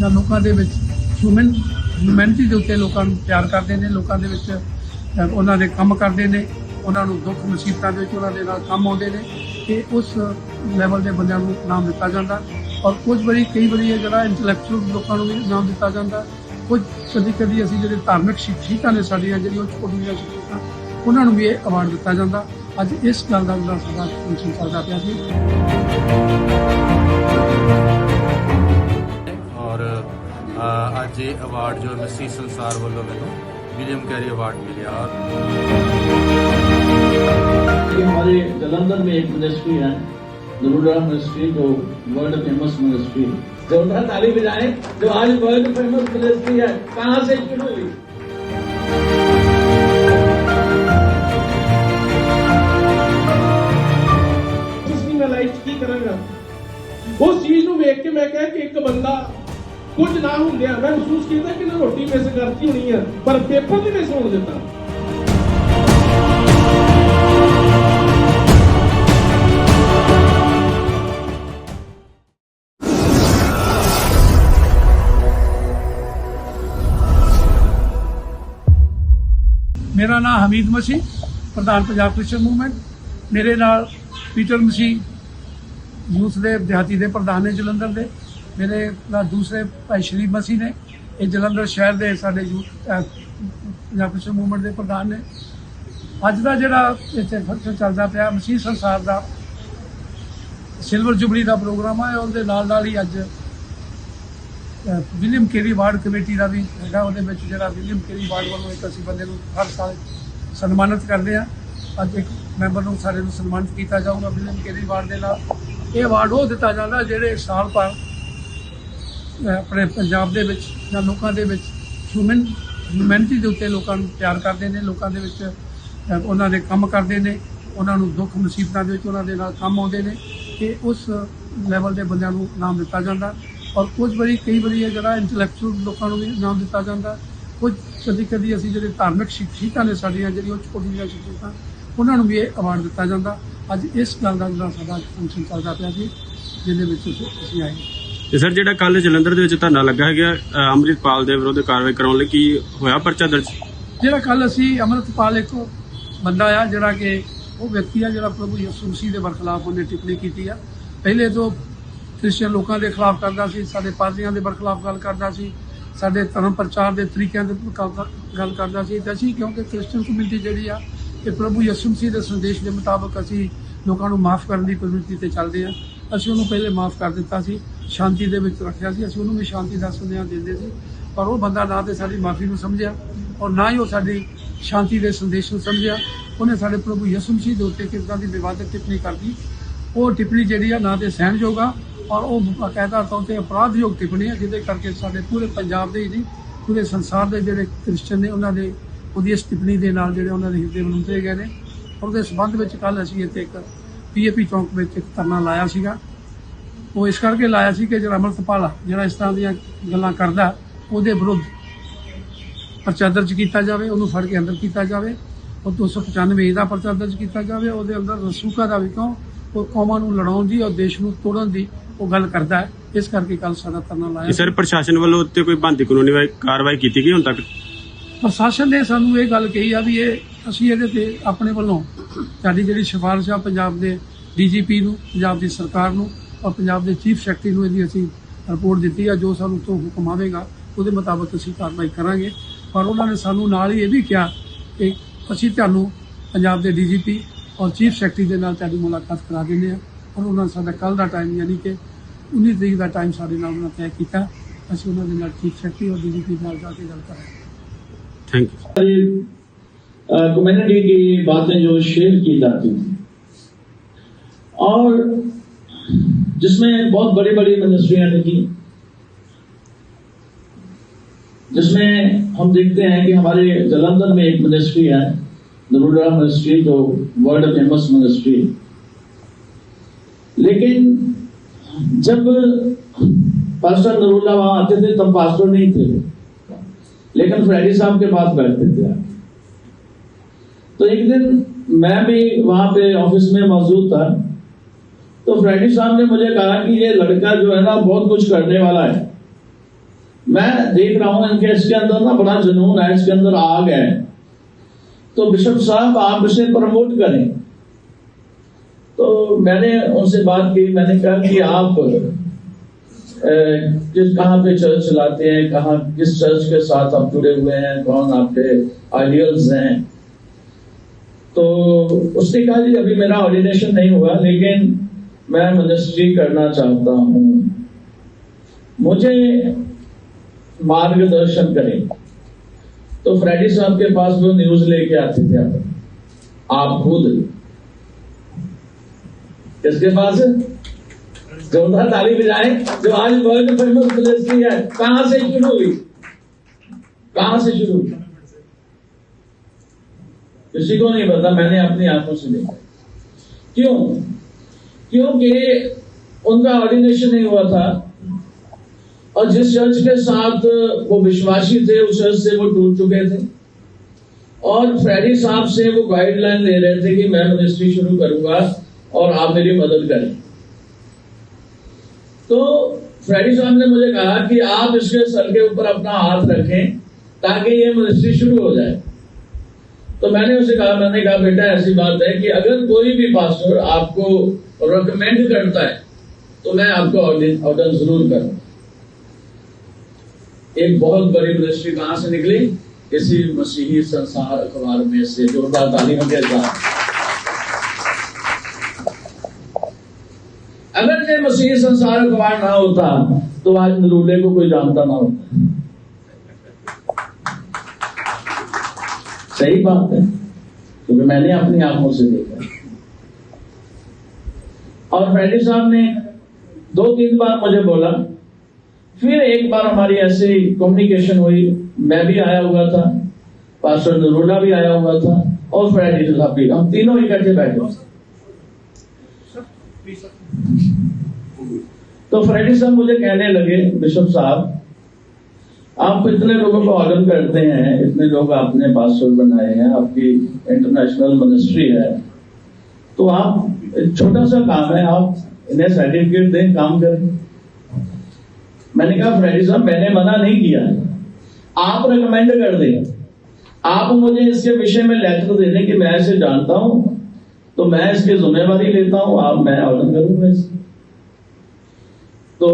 ਜਾਂ ਲੋਕਾਂ ਦੇ ਵਿੱਚ ਹਿਊਮੈਨਿਟੀ ਦੇ ਉੱਤੇ ਲੋਕਾਂ ਨੂੰ ਪਿਆਰ ਕਰਦੇ ਨੇ, ਲੋਕਾਂ ਦੇ ਵਿੱਚ ਉਹਨਾਂ ਦੇ ਕੰਮ ਕਰਦੇ ਨੇ, ਉਹਨਾਂ ਨੂੰ ਦੁੱਖ ਮੁਸੀਬਤਾਂ ਦੇ ਵਿੱਚ ਉਹਨਾਂ ਦੇ ਨਾਲ ਕੰਮ ਆਉਂਦੇ ਨੇ ਕਿ ਉਸ ਲੈਵਲ ਦੇ ਬੰਦਿਆਂ ਨੂੰ ਨਾਮ ਦਿੱਤਾ ਜਾਂਦਾ। ਔਰ ਕਈ ਵਾਰੀ ਇਹ ਜਿਹੜਾ ਇੰਟੈਲੈਕਚੁਅਲ ਲੋਕਾਂ ਨੂੰ ਵੀ ਨਾਮ ਦਿੱਤਾ ਜਾਂਦਾ। ਕਦੀ ਅਸੀਂ ਜਿਹੜੇ ਧਾਰਮਿਕ ਸ਼ਖਸੀਅਤਾਂ ਨੇ ਸਾਡੀਆਂ ਜਿਹੜੀਆਂ ਛੋਟੀਆਂ ਸ਼ਖਸੀਅਤਾਂ ਉਹਨਾਂ ਨੂੰ ਵੀ ਇਹ ਅਵਾਰਡ ਦਿੱਤਾ ਜਾਂਦਾ। ਅੱਜ ਇਸ ਗੱਲ ਦਾ ਜਿਹੜਾ ਸਾਡਾ ਫੰਕਸ਼ਨ ਚੱਲਦਾ ਪਿਆ ਸੀ। ਔਰ ਅੱਜ ਇਹ ਅਵਾਰਡ ਜੋ ਮਿਸੀ ਸੰਸਾਰ ਵੱਲੋਂ ਮੈਨੂੰ विलियम कैरी अवार्ड मिला। हमारे जलंधर में एक मिनिस्ट्री है नरूला मिनिस्ट्री, जो वर्ल्ड फेमस मिनिस्ट्री है। जोरदार ताली बजाएं जो आज वर्ल्ड फेमस मिनिस्ट्री है। कहाँ से शुरू हुई? की करूंगा उस चीज ਨੂੰ ਵੇਖ ਕੇ ਮੈਂ ਕਿਹਾ ਕਿ ਇੱਕ ਬੰਦਾ ਕੁਝ ਨਾ ਹੁੰਦਿਆਂ ਮੈਂ ਮਹਿਸੂਸ ਕੀਤਾ ਕਿ ਨਾ ਰੋਟੀ ਮਿਸ ਕਰਤੀ ਹੋਣੀ ਆ, ਪਰ ਪੇਪਰ ਨਹੀਂ ਮਿਸ ਹੋਣ ਦਿੱਤਾ। मेरा नाम हमीद मसीह, प्रधान पंजाब क्रिश्चियन मूवमेंट। मेरे नाल पीटर मसीह यूथ के देहाती के प्रधान ने जलंधर के। मेरे नाल दूसरे भाई शरीफ मसीह ने, ये जलंधर शहर के साडे यूथ पंजाब क्रिश्चियन मूवमेंट के प्रधान ने। अज का जिहड़ा इत्थे फंक्शन चलदा पिया मसीह संसार का सिल्वर जुबली का प्रोग्राम है, उसदे नाल ही अज विलियम केरी अवार्ड कमेटी का भी है। उहदे विच जिहड़ा विलियम केरी अवार्ड वालों एक असीं बंदे नूं हर साल सन्मानित करते हैं। अज एक मैंबर नूं सारे नूं सन्मानित किया जाऊगा विलियम केरी अवार्ड के नाल। ये अवार्ड वो दिता जाता जिहड़े साल भर अपने पंजाब दे विच जां लोकां दे विच ह्यूमैनिटी के उत्ते लोकां नूं प्यार करते हैं, लोकां दे विच उन्हां दे काम करते हैं, उन्हां नूं दुख मुसीबतां दे विच उन्हां दे नाल काम आउंदे ने कि उस लैवल के बंदियां नूं नाम दिता जाता। और कई बारी ये जिहड़ा इंटैलैक्चुअल लोकां नूं भी नाम दिता जाता। कदी असीं जिहड़े धार्मिक शखसीयतां ने साਡੀਆਂ ਜਿਹੜੀਆਂ ਛੋਟੀਆਂ शखसीयतां उन्हां नूं भी ये अवार्ड दिता जाता। ਅੱਜ ਇਸ ਗੱਲ ਦਾ ਜਿਹੜਾ ਸਾਡਾ ਫੰਕਸ਼ਨ ਚੱਲਦਾ ਪਿਆ ਸੀ ਜਿਹਦੇ ਵਿੱਚ ਅਸੀਂ ਆਏ। ਤੇ ਸਰ ਜਿਹੜਾ ਕੱਲ ਜਲੰਧਰ ਦੇ ਵਿੱਚ ਧਰਨਾ ਲੱਗਾ ਹੈਗਾ ਅੰਮ੍ਰਿਤਪਾਲ ਦੇ ਵਿਰੁੱਧ ਕਾਰਵਾਈ ਕਰਾਉਣ ਲਈ, ਕੀ ਹੋਇਆ ਪਰਚਾ ਦਰਜ? ਜਿਹੜਾ ਕੱਲ ਅਸੀਂ ਅੰਮ੍ਰਿਤਪਾਲ ਇੱਕ ਬੰਦਾ ਆ ਜਿਹੜਾ ਕਿ ਉਹ ਵਿਅਕਤੀ ਆ ਜਿਹੜਾ ਪ੍ਰਭੂ ਯਿਸੂ ਮਸੀਹ ਦੇ ਬਰਖਲਾਫ ਉਹਨੇ ਟਿੱਪਣੀ ਕੀਤੀ ਆ। ਪਹਿਲੇ ਤੋਂ ਕ੍ਰਿਸਚੀਅਨ ਲੋਕਾਂ ਦੇ ਖਿਲਾਫ ਕਰਦਾ ਸੀ, ਸਾਡੇ ਪਾਦਰੀਆਂ ਦੇ ਬਰਖਲਾਫ ਗੱਲ ਕਰਦਾ ਸੀ, ਸਾਡੇ ਧਰਮ ਪ੍ਰਚਾਰ ਦੇ ਤਰੀਕਿਆਂ ਦੇ ਗੱਲ ਕਰਦਾ ਸੀ। ਤੇ ਅਸੀਂ ਕਿਉਂਕਿ ਕ੍ਰਿਸਚੀਅਨ ਕਮਿਊਨਿਟੀ ਜਿਹੜੀ ਆ कि प्रभु यीशु मसीह के संदेश के मुताबिक असी लोगों को माफ़ करने की प्रवृत्ति से चलते हैं। असी उन्होंने पहले माफ़ कर दिता सी, शांति के रखा सी, असी उन्होंने भी शांति का सुनेहा देंदे सी, पर वो बंदा ना तो साडी माफ़ी को समझिया और ना ही वो साडी शांति के संदेश को समझिया। उन्हें साडे प्रभु यीशु मसीह के उत्ते किस तरह की विवादक टिप्पणी कर दी। वो टिप्पणी जिहड़ी आ ना तो सहनयोग आ और वो बाकायदा तौर पर अपराधयोग टिप्पणी है, जिहदे करके साडे पूरे पंजाब के ही नहीं पूरे संसार के जिहड़े क्रिश्चियन ने उन्होंने ਉਹਦੀ ਇਸ ਟਿੱਪਣੀ ਦੇ ਨਾਲ ਜਿਹੜੇ ਉਹਨਾਂ ਦੇ ਹਿਰਦੇ ਬਲੂੰਦੇ ਗਏ ਨੇ। ਉਹਦੇ ਸੰਬੰਧ ਵਿੱਚ ਕੱਲ ਅਸੀਂ ਇੱਥੇ ਇੱਕ PAP ਚੌਂਕ ਵਿੱਚ ਇੱਕ ਧਰਨਾ ਲਾਇਆ ਸੀਗਾ। ਉਹ ਇਸ ਕਰਕੇ ਲਾਇਆ ਸੀ ਕਿ ਜਿਹੜਾ ਅੰਮ੍ਰਿਤਪਾਲ ਜਿਹੜਾ ਇਸ ਤਰ੍ਹਾਂ ਦੀਆਂ ਗੱਲਾਂ ਕਰਦਾ ਉਹਦੇ ਵਿਰੁੱਧ ਪਰਚਾ ਦਰਜ ਕੀਤਾ ਜਾਵੇ, ਉਹਨੂੰ ਫੜ ਕੇ ਅੰਦਰ ਕੀਤਾ ਜਾਵੇ। ਉਹ 295 ਦਾ ਪਰਚਾ ਦਰਜ ਕੀਤਾ ਜਾਵੇ। ਉਹਦੇ ਅੰਦਰ ਰਸੂਖਾ ਦਾ ਵੀ ਕਿਉਂ ਉਹ ਕੌਮਾਂ ਨੂੰ ਲੜਾਉਣ ਦੀ ਔਰ ਦੇਸ਼ ਨੂੰ ਤੋੜਨ ਦੀ ਉਹ ਗੱਲ ਕਰਦਾ ਹੈ। ਇਸ ਕਰਕੇ ਕੱਲ ਸਾਡਾ ਧਰਨਾ ਲਾਇਆ। ਸਰ ਪ੍ਰਸ਼ਾਸਨ ਵੱਲੋਂ ਉੱਤੇ ਕੋਈ ਬਣਦੀ ਕਾਨੂੰਨੀ ਕਾਰਵਾਈ ਕੀਤੀ ਗਈ ਹੁਣ ਤੱਕ? ਪ੍ਰਸ਼ਾਸਨ ਨੇ ਸਾਨੂੰ ਇਹ ਗੱਲ ਕਹੀ ਆ ਵੀ ਇਹ ਅਸੀਂ ਇਹਦੇ ਤੇ ਆਪਣੇ ਵੱਲੋਂ ਸਾਡੀ ਜਿਹੜੀ ਸਿਫਾਰਿਸ਼ ਆ ਪੰਜਾਬ ਦੇ DGP ਨੂੰ, ਪੰਜਾਬ ਦੀ ਸਰਕਾਰ ਨੂੰ ਔਰ ਪੰਜਾਬ ਦੇ ਚੀਫ ਸੈਕਟਰੀ ਨੂੰ ਇਹਦੀ ਅਸੀਂ ਰਿਪੋਰਟ ਦਿੱਤੀ ਆ। ਜੋ ਸਾਨੂੰ ਤੋਂ ਹੁਕਮ ਆਵੇਗਾ ਉਹਦੇ ਮੁਤਾਬਕ ਅਸੀਂ ਕਾਰਵਾਈ ਕਰਾਂਗੇ। ਪਰ ਉਹਨਾਂ ਨੇ ਸਾਨੂੰ ਨਾਲ ਹੀ ਇਹ ਵੀ ਕਿਹਾ ਕਿ ਅਸੀਂ ਤੁਹਾਨੂੰ ਪੰਜਾਬ ਦੇ DGP ਔਰ ਚੀਫ ਸੈਕਟਰੀ ਦੇ ਨਾਲ ਤੁਹਾਡੀ ਮੁਲਾਕਾਤ ਕਰਾ ਦਿੰਦੇ ਹਾਂ। ਔਰ ਉਹਨਾਂ ਨੇ ਸਾਡਾ ਕੱਲ੍ਹ ਦਾ ਟਾਈਮ ਯਾਨੀ ਕਿ 19 ਤਰੀਕ ਦਾ ਟਾਈਮ ਸਾਡੇ ਨਾਲ ਉਹਨਾਂ ਤੈਅ ਕੀਤਾ। ਅਸੀਂ ਉਹਨਾਂ ਦੇ ਨਾਲ ਚੀਫ ਸੈਕਟਰੀ ਔਰ DGP ਨਾਲ ਜਾ ਕੇ ਗੱਲ ਕਰਾਂਗੇ। Thank you. कम्युनिटी की बातें जो शेयर की जाती थी और जिसमें बहुत बड़ी बड़ी मिनिस्ट्रियां निकली, जिसमें हम देखते हैं कि हमारे जलंधर में एक मिनिस्ट्री है नरूला मिनिस्ट्री, जो वर्ल्ड फेमस मिनिस्ट्री। लेकिन जब पास्टर नरूला वहां आते थे तब पास्टर नहीं थे, लेकिन फ्रेडी साहब के पास बैठते थे। तो एक दिन मैं भी वहां पे ऑफिस में मौजूद था, तो फ्रेडी साहब ने मुझे कहा कि ये लड़का जो है ना बहुत कुछ करने वाला है मैं देख रहा हूं इनके इसके अंदर ना बड़ा जुनून है, इसके अंदर आग है। तो बिशप साहब आप इसे प्रमोट करें। तो मैंने उनसे बात की, मैंने कहा कि आप कहाँ पे चर्च चलाते हैं, कहाँ किस चर्च के साथ आप जुड़े हुए हैं, कौन आपके आइडियल्स हैं। तो उसने कहा जी अभी मेरा ऑर्डिनेशन नहीं हुआ, लेकिन मैं मिनिस्ट्री करना चाहता हूं, मुझे मार्गदर्शन करें। तो फ्रेडी साहब के पास वो न्यूज लेके आते थे आप खुद। किसके पास? जोरदार ताली बजाएं जो आज वर्ल्ड फेमस मिनिस्ट्री है। कहां से शुरू हुई? कहां से शुरू हुई? किसी को नहीं पता, मैंने अपनी आंखों से देखा। क्यों? क्योंकि उनका ऑर्डिनेशन नहीं हुआ था और जिस चर्च के साथ वो विश्वासी थे उस चर्च से वो टूट चुके थे और फ्रेडी साहब से वो गाइडलाइन दे रहे थे कि मैं मिनिस्ट्री शुरू करूंगा और आप मेरी मदद करें। तो फ्रेडी साहब ने मुझे कहा कि आप इसके सर के ऊपर अपना हाथ रखें ताकि ये मिनिस्ट्री शुरू हो जाए। तो मैंने उसे कहा, मैंने कहा बेटा ऐसी बात है कि अगर कोई भी पास्टर आपको रिकमेंड करता है तो मैं आपको ऑर्डर जरूर करूं। एक बहुत बड़ी मिनिस्ट्री कहां से निकली? इसी मसीही संसार अखबार में से। जोरदार तालियों के साथ। अगर ये मसीही संसार अखबार ना होता तो आज नरूले को कोई जानता ना होता। सही बात है, क्योंकि मैंने अपनी आंखों से देखा। और फ्रेडी साहब ने 2-3 बार मुझे बोला, फिर एक बार हमारी ऐसी कम्युनिकेशन हुई। मैं भी आया हुआ था, पास्टर नरूला भी आया हुआ था और फ्रेडी साहब भी, हम तीनों इकट्ठे बैठे। तो फ्रेडी साहब मुझे कहने लगे, बिशप साहब आप इतने लोगों को ऑर्डर करते हैं, इतने लोग आपने पास्टर बनाए हैं, आपकी इंटरनेशनल मिनिस्ट्री है, तो आप छोटा सा काम है, आप इन्हें सर्टिफिकेट दें, काम करें। मैंने कहा फ्रेडी साहब मैंने मना नहीं किया, आप रिकमेंड कर दें, आप मुझे इसके विषय में लेटर दे दें कि मैं इसे जानता हूं तो मैं इसकी जिम्मेवारी लेता हूं, आप मैं ऑर्डर करूंगा इसे। तो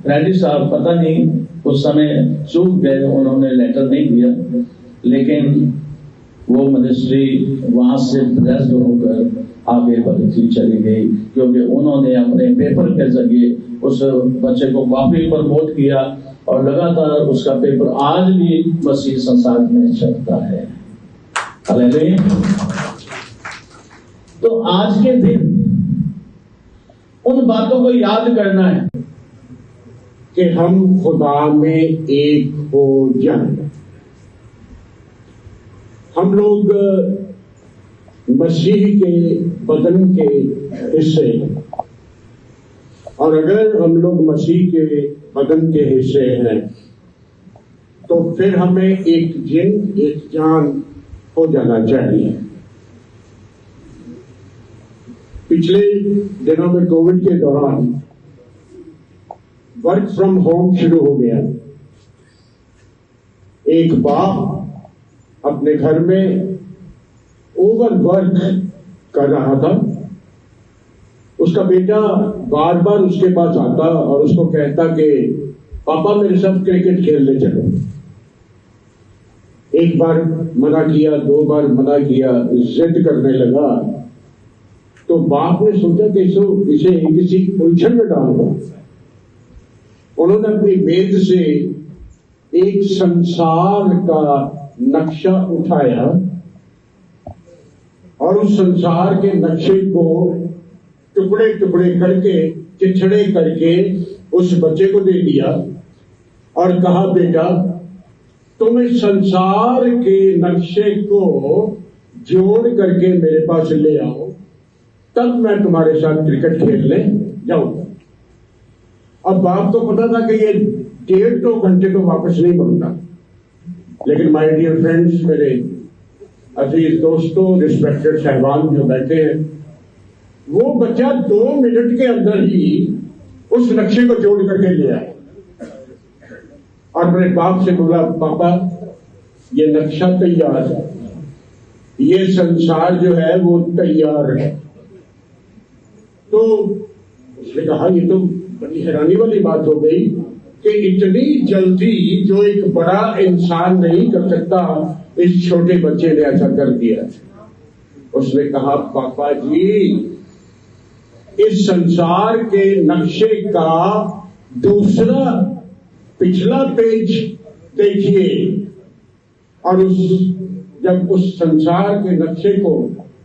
फ्रेडी साहब पता नहीं उस समय चूक गए, उन्होंने लेटर नहीं दिया, लेकिन वो मिनिस्ट्री वहां से ब्लेस्ड होकर आगे बढ़ती चली गई, क्योंकि उन्होंने अपने पेपर के जरिए उस बच्चे को काफी प्रमोट किया और लगातार उसका पेपर आज भी मसीह संसार में चलता है। तो आज के दिन उन बातों को याद करना है कि हम खुदा में एक हो जाए। हम लोग मसीह के बदन के हिस्से हैं और अगर हम लोग मसीह के बदन के हिस्से हैं तो फिर हमें एक जिन एक जान हो जाना चाहिए। पिछले दिनों में कोविड के दौरान वर्क फ्रॉम होम शुरू हो गया। एक बाप अपने घर में ओवर वर्क कर रहा था। उसका बेटा बार बार उसके पास आता और उसको कहता कि पापा मेरे साथ क्रिकेट खेलने चलो। एक बार मना किया, 2 बार मना किया, जिद करने लगा। तो बाप ने सोचा कि इसे किसी उलझन में डाल दो। उन्होंने अपनी मेज से एक संसार का नक्शा उठाया और उस संसार के नक्शे को टुकड़े टुकड़े करके, चिथड़े करके उस बच्चे को दे दिया और कहा बेटा तुम इस संसार के नक्शे को जोड़ करके मेरे पास ले आओ, तब मैं तुम्हारे साथ क्रिकेट खेलने जाऊंगा। अब बाप को पता था कि ये 1.5-2 घंटे तो वापस नहीं बढ़ता, लेकिन माय डियर फ्रेंड्स, मेरे अजीज दोस्तों, रिस्पेक्टेड साहिबान जो बैठे हैं, वो बच्चा 2 मिनट के अंदर ही उस नक्शे को जोड़ करके ले आया। और अपने बाप से बोला, पापा ये नक्शा तैयार है, ये संसार जो है वो तैयार है। तो उसने कहा ये तो बड़ी हैरानी वाली बात हो गई कि इतनी जल्दी जो एक बड़ा इंसान नहीं कर सकता, इस छोटे बच्चे ने ऐसा कर दिया। उसने कहा, पापा जी इस संसार के नक्शे का दूसरा पिछला पेज देखिए, और जब उस संसार के नक्शे को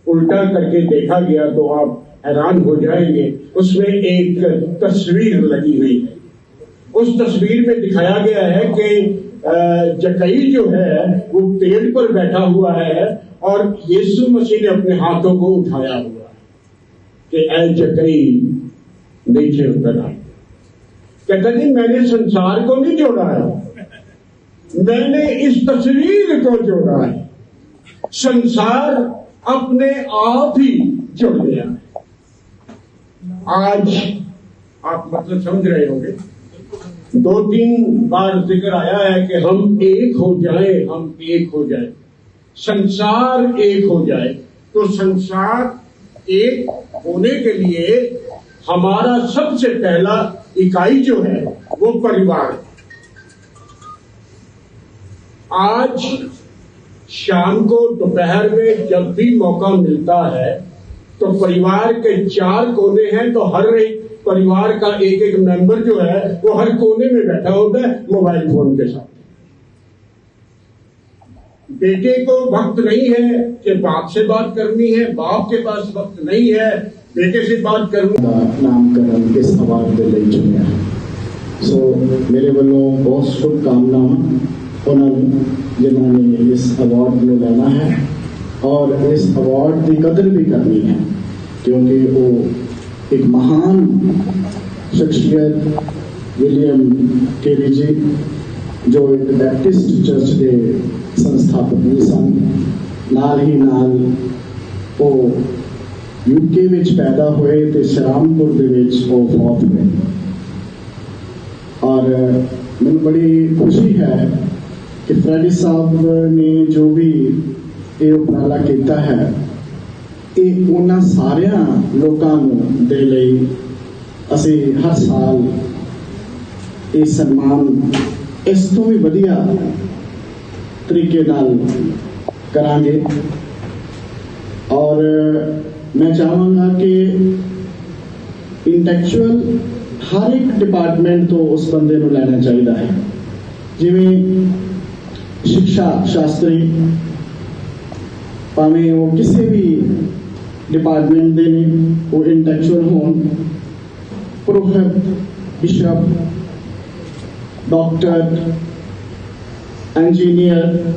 उल्टा करके देखा गया तो आप हैरान हो जाएंगे। उसमें एक तस्वीर लगी हुई है। उस तस्वीर में दिखाया गया है कि जकई जो है वो पेड़ पर बैठा हुआ है और यीशु मसीह ने अपने हाथों को उठाया हुआ है कि ऐ जकई नीचे उतर आ। कहता नहीं, मैंने संसार को नहीं जोड़ा है, मैंने इस तस्वीर को जोड़ा है। संसार अपने आप ही जुड़ गया है। आज आप मतलब समझ रहे होंगे, 2-3 बार जिक्र आया है कि हम एक हो जाए, हम एक हो जाए, संसार एक हो जाए। तो संसार एक होने के लिए हमारा सबसे पहला इकाई जो है वो परिवार है। आज शाम को दोपहर में जब भी मौका मिलता है तो परिवार के 4 कोने हैं, तो हर एक परिवार का एक एक मेंबर जो है वो हर कोने में बैठा होता है मोबाइल फोन के साथ। बेटे को वक्त नहीं है कि बाप से बात करनी है, बाप के पास वक्त नहीं है बेटे से बात करनी। नामकरण इस अवार्ड के लिए चुनिया सो मेरे वालों बहुत शुभकामनावां उन्होंने जिन्होंने इस अवार्ड में लेना है और इस अवार्ड की कदर भी करनी है, क्योंकि वो एक महान शख्सियत विलियम कैरी जी जो एक बैप्टिस्ट चर्च के संस्थापक भी सन, नाल ही नाल वो यूके विच पैदा हुए तो शरामपुर दे विच वो फौत हुए। और मैंने बड़ी खुशी है कि फ्रेडी साहब ने जो भी ये उपराला किया है ये उन्हां सारिया लोगों दे लई असी हर साल ये सम्मान इस तो भी वधिया तरीके नाल करांगे। और मैं चाहांगा कि इंटेलेक्चुअल हर एक डिपार्टमेंट तो उस बंदे नूं लेना चाहिए है, जिवें शिक्षा शास्त्री भावें वो किसी भी डिपार्टमेंट दे ने वो इंटेलेक्चुअल होन, पुरोहित, बिशप, डॉक्टर, इंजीनियर,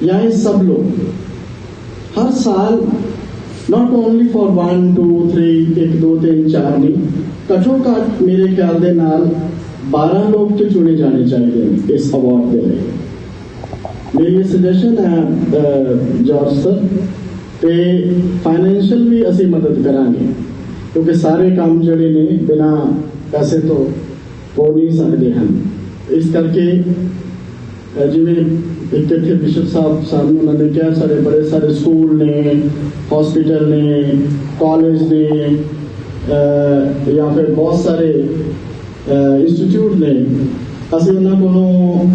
या ये सब लोग हर साल नॉट ओनली फॉर 1 2 3 1 2 3 4 नहीं, घट्टो घट मेरे ख्याल दे नाल 12 लोग तो चुने जाने चाहिए इस अवार्ड के लिए। मेरी सजेशन है जॉर्ज सर ते फाइनेंशियल भी असी मदद करांगे, क्योंकि सारे काम जड़े ने बिना पैसे तो हो नहीं सकते हैं। इस करके जिवें एक इत्थे बिशप साहब सामने उन्होंने कहा सारे बड़े सारे स्कूल ने, हॉस्पिटल ने, कॉलेज ने या फिर बहुत सारे इंस्टीट्यूट ने असी उन्होंने को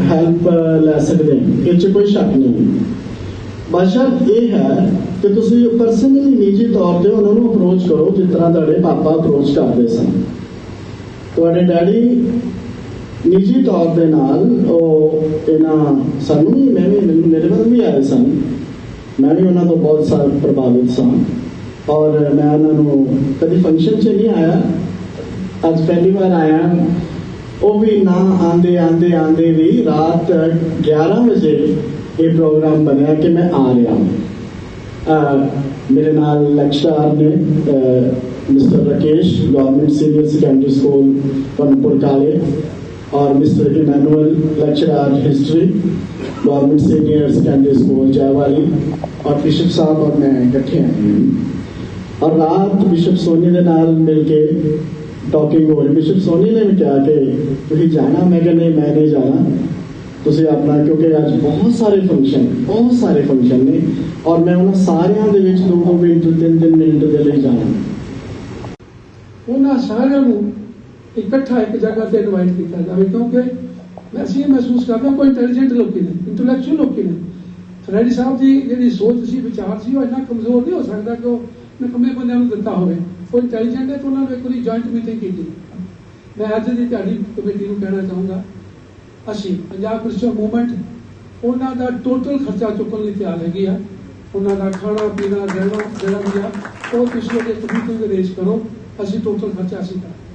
हेल्प लै सकते हैं, ये कोई शक नहीं। बशर्त ये है कि तुसी पर्सनली निजी तौर पर उन्होंने अप्रोच करो जिस तरह तुहाडे पापा अप्रोच करते सन। तुहाडे डैडी निजी तौर के नाल सानू भी मेरे वाल भी आए सन, मैं भी उन्होंने तो बहुत सारा प्रभावित सा और मैं उन्होंने कभी फंक्शन से नहीं आया, अज पहली बार आया। वो भी ना आंदे आंदे आंदे भी रात 11 बजे ये प्रोग्राम बनया कि मैं आ रहा हूँ। मेरे नाल लेक्चरर ने mister Rakesh government senior secondary school Panpur Kale और mister Emmanuel lecturer history government senior secondary school Jaiwali और बिशप साहब और मैं इकट्ठे आए हैं। और रात बिशप सोनी के नाल मिलके ਟਾਕਿੰਗ ਹੋ ਰਹੀ, ਬਿਸ਼ਪ ਸੋਨੀ ਨੇ ਵੀ ਕਿਹਾ ਕਿ ਤੁਸੀਂ ਜਾਣਾ, ਮੈਂ ਕਿਹਾ ਨਹੀਂ ਮੈਂ ਨਹੀਂ ਜਾਣਾ, ਤੁਸੀਂ ਆਪਣਾ, ਕਿਉਂਕਿ ਅੱਜ ਬਹੁਤ ਸਾਰੇ ਫੰਕਸ਼ਨ ਨੇ ਔਰ ਮੈਂ ਉਹਨਾਂ ਸਾਰਿਆਂ ਦੇ ਵਿੱਚ 2 ਮਿੰਟ 3 ਮਿੰਟ ਦੇ ਲਈ ਜਾਣਾ। ਉਹਨਾਂ ਸਾਰਿਆਂ ਨੂੰ ਇਕੱਠਾ ਇੱਕ ਜਗ੍ਹਾ ਤੇ ਇਨਵਾਈਟ ਕੀਤਾ ਜਾਵੇ, ਕਿਉਂਕਿ ਮੈਂ ਅਸੀਂ ਇਹ ਮਹਿਸੂਸ ਕਰਦਾ ਕੋਈ ਇੰਟੈਲੀਜੈਂਟ ਲੋਕੀ ਨੇ, ਇੰਟੈਲੈਕਚੁਅਲ ਲੋਕੀ ਨੇ। ਫਰੈਡੀ ਸਾਹਿਬ ਦੀ ਜਿਹੜੀ ਸੋਚ ਸੀ, ਵਿਚਾਰ ਸੀ, ਉਹ ਇੰਨਾ ਕਮਜ਼ੋਰ ਨਹੀਂ ਹੋ ਸਕਦਾ ਕਿ ਉਹ ਨਿਕੰਮੇ ਬੰਦਿਆਂ ਨੂੰ ਦਿੱਤਾ ਹੋਵੇ। ਉਹ ਇੰਟੈਲੀਜੈਂਟ ਹੈ ਤਾਂ ਉਹਨਾਂ ਨੂੰ ਇੱਕ ਵਾਰੀ ਜੁਆਇੰਟ ਮੀਟਿੰਗ ਕੀਤੀ। ਮੈਂ ਅੱਜ ਦੀ ਤੁਹਾਡੀ ਕਮੇਟੀ ਨੂੰ ਕਹਿਣਾ ਚਾਹੂੰਗਾ, ਅਸੀਂ ਪੰਜਾਬ ਕ੍ਰਿਸਚੀਅਨ ਮੂਵਮੈਂਟ ਉਹਨਾਂ ਦਾ ਟੋਟਲ ਖਰਚਾ ਚੁੱਕਣ ਲਈ ਤਿਆਰ ਹੈਗੀ ਆ। ਉਹਨਾਂ ਦਾ ਖਾਣਾ ਪੀਣਾ ਰਹਿਣਾ ਜਿਹੜਾ ਵੀ ਆ ਉਹ ਤੁਸੀਂ ਉਹਦੇ ਮੀਟਿੰਗ ਅਰੇਂਜ ਕਰੋ, ਅਸੀਂ ਟੋਟਲ ਖਰਚਾ ਅਸੀਂ ਕਰਾਂਗੇ।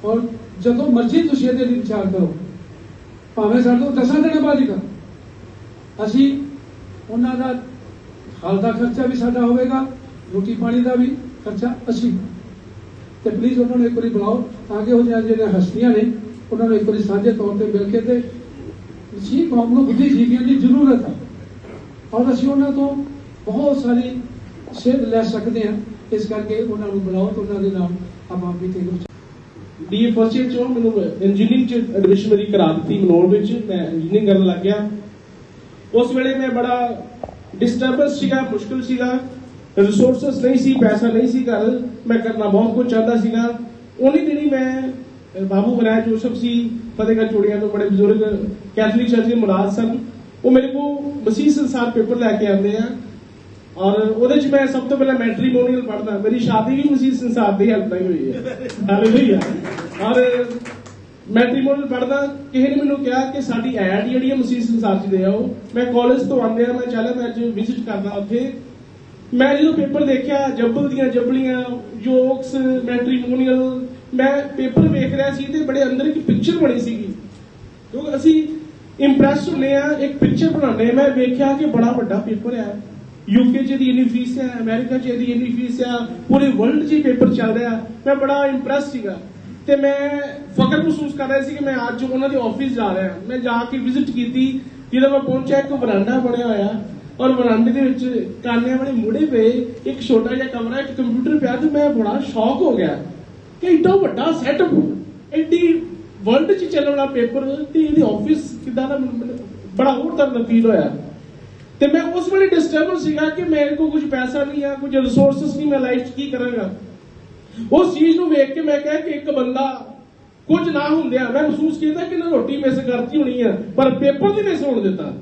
ਔਰ ਜਦੋਂ ਮਰਜ਼ੀ ਤੁਸੀਂ ਇਹਦੇ ਲਈ ਵਿਚਾਰ ਕਰੋ, ਭਾਵੇਂ ਸਾਨੂੰ 10 ਦਿਨਾਂ ਬਾਅਦ ਹੀ ਕਰੋ। ਅਸੀਂ ਉਹਨਾਂ ਦਾ ਹਾਲ ਦਾ ਖਰਚਾ ਵੀ ਸਾਡਾ ਹੋਵੇਗਾ, ਰੋਟੀ ਪਾਣੀ ਦਾ ਵੀ ਖਰਚਾ ਅਸੀਂ। ਤੇ ਪਲੀਜ਼ ਉਹਨਾਂ ਨੂੰ ਇੱਕ ਵਾਰੀ ਬੁਲਾਓ ਤਾਂ ਕਿ ਉਹ ਜਿਹੜੀਆਂ ਹਸਤੀਆਂ ਨੇ ਉਹਨਾਂ ਨੂੰ ਇੱਕ ਵਾਰੀ ਸਾਂਝੇ ਤੌਰ ਤੇ ਮਿਲ ਕੇ ਤੇ ਜੀ ਕੌਮ ਨੂੰ ਬੁੱਧੀਜੀਵੀਆਂ ਦੀ ਜ਼ਰੂਰਤ ਹੈ ਔਰ ਅਸੀਂ ਉਹਨਾਂ ਤੋਂ ਬਹੁਤ ਸਾਰੀ ਸੇਧ ਲੈ ਸਕਦੇ ਹਾਂ। ਇਸ ਕਰਕੇ ਉਹਨਾਂ ਨੂੰ ਬੁਲਾਓ ਤੇ ਉਹਨਾਂ ਦੇ ਨਾਲ ਆਪਾਂ ਮੀਟਿੰਗ ਡੀ ਫਸਟ ਈਅਰ ਚੋਂ ਮੈਨੂੰ ਇੰਜੀਨੀਅਰਿੰਗ ਚ ਐਡਮਿਸ਼ਨ ਮੇਰੀ ਕਰਾ ਦਿੱਤੀ ਮਨੋਰ ਵਿੱਚ। ਮੈਂ ਇੰਜੀਨੀਅਰਿੰਗ ਕਰਨ ਲੱਗ ਗਿਆ। ਉਸ ਵੇਲੇ ਮੈਂ ਬੜਾ ਡਿਸਟਰਬੈਂਸ ਸੀਗਾ, ਮੁਸ਼ਕਿਲ ਸੀਗਾ, ਰਿਸੋਰਸਸ ਨਹੀਂ ਸੀ, ਪੈਸਾ ਨਹੀਂ ਸੀ ਘਰ। ਮੈਂ ਕਰਨਾ ਬਹੁਤ ਕੁਝ ਚਾਹੁੰਦਾ ਸੀਗਾ। ਉਨੀ ਦਿਨੀ ਮੈਂ ਬਾਬੂ ਮਹਾਰਾਜ ਜੋਸਫ ਸੀ ਫਤਿਹਗੜ੍ਹ ਚੂੜੀਆਂ ਤੋਂ, ਬੜੇ ਬਜ਼ੁਰਗ ਕੈਥੋਲਿਕ ਚਰਚ ਦੇ ਮੁਲਾਜ਼ ਸਨ। ਉਹ ਮੇਰੇ ਕੋਲ ਮਸੀਹ ਸੰਸਾਰ ਪੇਪਰ ਲੈ ਕੇ ਆਉਂਦੇ ਆ ਔਰ ਉਹਦੇ ਚ ਮੈਂ ਸਭ ਤੋਂ ਪਹਿਲਾਂ ਮੈਟਰੀਮੋਨੀਅਲ ਪੜ੍ਹਦਾ। ਮੇਰੀ ਸ਼ਾਦੀ ਵੀ ਮਸੀਹ ਸੰਸਾਰ ਦੀ ਹੈਲਪ ਨਾਲ ਹੋਈ ਹੈ, ਹਾਲੇਲੂਇਆ। ਔਰ ਮੈਟਰੀਮੋਨੀਅਲ ਪੜ੍ਹਦਾ। ਕਿਸੇ ਨੇ ਮੈਨੂੰ ਕਿਹਾ ਕਿ ਸਾਡੀ ਐਡ ਜਿਹੜੀ ਹੈ ਮਸੀਹ ਸੰਸਾਰ ਚ ਦੇ ਆਓ। ਮੈਂ ਕਾਲਜ ਤੋਂ ਆਉਂਦਿਆਂ ਮੈਂ ਚੱਲਿਆ, ਮੈਂ ਅੱਜ ਵਿਜ਼ਿਟ ਕਰਦਾ ਉੱਥੇ। ਮੈਂ ਜਦੋਂ ਪੇਪਰ ਦੇਖਿਆ, ਜੱਬਲ ਦੀਆਂ ਜੱਬਲੀਆਂ, ਜੋਕਸ, ਮੈਟਰੀਮੋਨੀਅਲ, ਮੈਂ ਪੇਪਰ ਵੇਖ ਰਿਹਾ ਸੀ ਤੇ ਬੜੇ ਅੰਦਰ ਇੱਕ ਪਿਕਚਰ ਬਣੀ ਸੀਗੀ, ਕਿਉਂਕਿ ਅਸੀਂ ਇੰਪ੍ਰੈਸ ਹੁੰਦੇ ਆ, ਇੱਕ ਪਿਕਚਰ ਬਣਾਉਂਦੇ। ਮੈਂ ਵੇਖਿਆ ਕਿ ਬੜਾ ਵੱਡਾ ਪੇਪਰ ਹੈ, यूके च ਇੰਨੀ ਫੀਸ ਹੈ, ਅਮਰੀਕਾ ਚ ਇਹਦੀ ਇੰਨੀ ਫੀਸ ਹੈ, ਪੂਰੇ ਵਰਲਡ ਚ ਪੇਪਰ ਚੱਲ ਰਿਹਾ। ਮੈਂ ਬੜਾ ਇੰਪ੍ਰੈਸ ਸੀਗਾ ਤੇ ਮੈਂ ਫਖਰ ਮਹਿਸੂਸ ਕਰ ਰਿਹਾ ਸੀ ਕਿ ਮੈਂ ਅੱਜ ਉਹਨਾਂ ਦੇ ਆਫਿਸ ਜਾ ਰਿਹਾ। ਮੈਂ ਜਾ ਕੇ ਵਿਜ਼ਿਟ ਕੀਤੀ। ਜਦੋਂ ਮੈਂ ਪਹੁੰਚਿਆ, ਇੱਕ ਵਰਾਂਡਾ ਬਣਿਆ ਹੋਇਆ ਔਰ ਵਰਾਂਡੇ ਦੇ ਵਿੱਚ ਕਾਨਿਆਂ ਵਾਲੇ ਮੁੜੇ ਪਏ, ਇੱਕ ਛੋਟਾ ਜਿਹਾ ਕਮਰਾ, ਇੱਕ ਕੰਪਿਊਟਰ ਪਿਆ ਤੇ ਮੈਂ ਬੜਾ ਸ਼ੌਕ ਹੋ ਗਿਆ ਕਿ ਏਡਾ ਵੱਡਾ ਸੈਟਅਪ, ਐਡੀ ਵਰਲਡ ਚ ਚੱਲਣ ਵਾਲਾ ਪੇਪਰ ਤੇ ਇਹਦੇ ਆਫਿਸ ਕਿੱਦਾਂ ਦਾ, ਬੜਾ ਹੋਰ ਤਰ੍ਹਾਂ ਦਾ ਫੀਲ ਹੋਇਆ। ਤੇ ਮੈਂ ਉਸ ਵੇਲੇ ਡਿਸਟਰਬ ਸੀਗਾ ਕਿ ਮੇਰੇ ਕੋਲ ਕੁਝ ਪੈਸਾ ਨਹੀਂ ਆ, ਕੁਝ ਰਿਸੋਰਸਸ ਨਹੀਂ, ਮੈਂ ਲਾਈਫ 'ਚ ਕੀ ਕਰਾਂਗਾ। ਉਸ ਚੀਜ਼ ਨੂੰ ਵੇਖ ਕੇ ਮੈਂ ਕਿਹਾ ਕਿ ਇੱਕ ਬੰਦਾ ਕੁਝ ਨਾ ਹੁੰਦਿਆਂ ਮੈਂ ਮਹਿਸੂਸ ਕੀਤਾ ਕਿ ਨਾ ਰੋਟੀ ਮਿਸ ਕਰਤੀ ਹੋਣੀ ਆ, ਪਰ ਪੇਪਰ ਨਹੀਂ ਮਿਸ ਹੋਣ ਦਿੱਤਾ।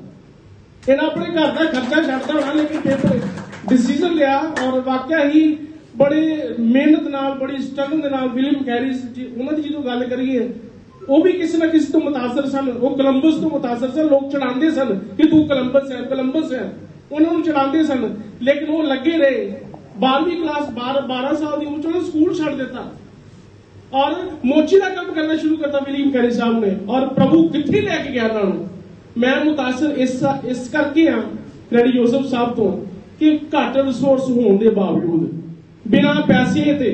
ਇਹਨਾਂ ਆਪਣੇ ਘਰ ਦਾ ਖਰਚਾ ਛੱਡਦਾ ਹੋਣਾ, ਲੇਕਿਨ ਪੇਪਰ ਡਿਸੀਜਨ ਲਿਆ ਔਰ ਵਾਕਿਆ ਹੀ ਬੜੇ ਮਿਹਨਤ ਨਾਲ, ਬੜੀ ਸਟਰਗਲ ਦੇ ਨਾਲ ਵਿਲੀਅਮ ਕੈਰੀ, ਉਹਨਾਂ ਦੀ ਜਦੋਂ ਗੱਲ ਕਰੀਏ, ਉਹ ਵੀ ਕਿਸੇ ਨਾ ਕਿਸੇ ਤੋਂ ਮੁਤਾਸਰ ਸਨ। ਉਹ ਕੋਲੰਬਸ ਤੋਂ ਮੁਤਾਸਰ ਸਨ। ਲੋਕ ਚੜਾਉਂਦੇ ਸਨ ਕਿ ਤੂੰ ਕੋਲੰਬਸ ਹੈ, ਕੋਲੰਬਸ ਹੈ, ਉਹਨਾਂ ਨੂੰ ਚੜਾਉਂਦੇ ਸਨ, ਲੇਕਿਨ ਉਹ ਲੱਗੇ ਰਹੇ। 12ਵੀਂ ਕਲਾਸ 12 ਸਾਲ ਦੀ ਉਮਰ ਚ ਉਹਨੇ ਸਕੂਲ ਛੱਡ ਦਿੱਤਾ ਔਰ ਮੋਚੀ ਦਾ ਕੰਮ ਕਰਨਾ ਸ਼ੁਰੂ ਕਰਤਾ ਵਿਲੀਅਮ ਕੈਰੀ ਸਾਹਿਬ ਨੇ। ਔਰ ਪ੍ਰਭੂ ਕਿੱਥੇ ਲੈ ਕੇ ਗਿਆ ਉਹਨਾਂ ਨੂੰ। ਮੈਂ ਮੁਤਾਸਰ ਇਸ ਕਰਕੇ ਹਾਂ ਫਰੈਡੀ ਜੋਸਫ ਸਾਹਿਬ ਤੋਂ ਕਿ ਘੱਟ ਰਿਸੋਰਸ ਹੋਣ ਦੇ ਬਾਵਜੂਦ, ਬਿਨਾਂ ਪੈਸੇ ਤੇ,